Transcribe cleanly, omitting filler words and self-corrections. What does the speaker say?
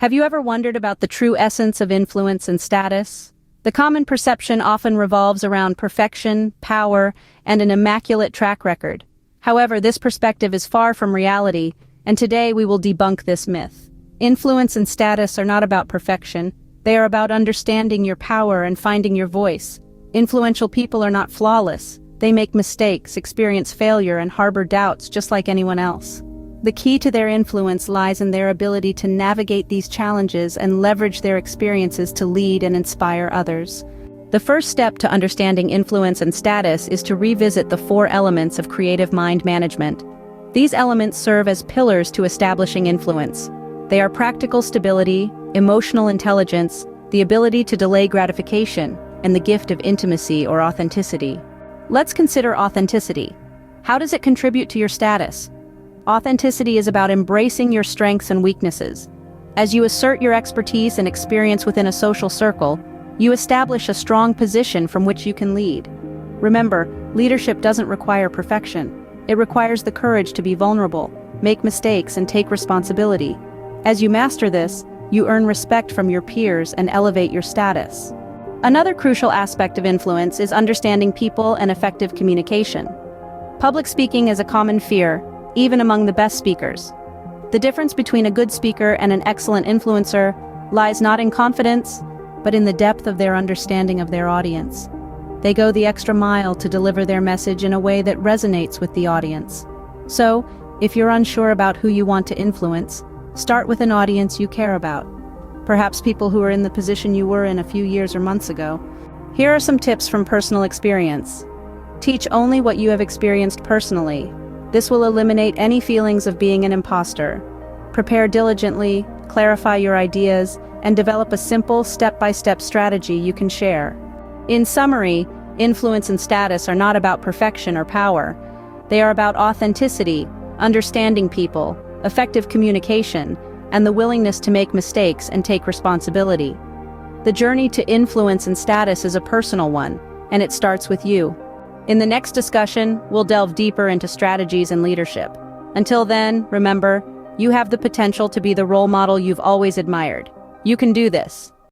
Have you ever wondered about the true essence of influence and status? The common perception often revolves around perfection, power, and an immaculate track record. However, this perspective is far from reality, and today we will debunk this myth. Influence and status are not about perfection. They are about understanding your power and finding your voice. Influential people are not flawless. They make mistakes, experience failure, and harbor doubts just like anyone else. The key to their influence lies in their ability to navigate these challenges and leverage their experiences to lead and inspire others. The first step to understanding influence and status is to revisit the 4 elements of creative mind management. These elements serve as pillars to establishing influence. They are practical stability, emotional intelligence, the ability to delay gratification, and the gift of intimacy or authenticity. Let's consider authenticity. How does it contribute to your status? Authenticity is about embracing your strengths and weaknesses. As you assert your expertise and experience within a social circle, you establish a strong position from which you can lead. Remember, leadership doesn't require perfection. It requires the courage to be vulnerable, make mistakes, and take responsibility. As you master this, you earn respect from your peers and elevate your status. Another crucial aspect of influence is understanding people and effective communication. Public speaking is a common fear, even among the best speakers. The difference between a good speaker and an excellent influencer lies not in confidence, but in the depth of their understanding of their audience. They go the extra mile to deliver their message in a way that resonates with the audience. So, if you're unsure about who you want to influence, start with an audience you care about. Perhaps people who are in the position you were in a few years or months ago. Here are some tips from personal experience. Teach only what you have experienced personally. This will eliminate any feelings of being an imposter. Prepare diligently, clarify your ideas, and develop a simple step-by-step strategy you can share. In summary, influence and status are not about perfection or power. They are about authenticity, understanding people, effective communication, and the willingness to make mistakes and take responsibility. The journey to influence and status is a personal one, and it starts with you. In the next discussion, we'll delve deeper into strategies and leadership. Until then, remember, you have the potential to be the role model you've always admired. You can do this.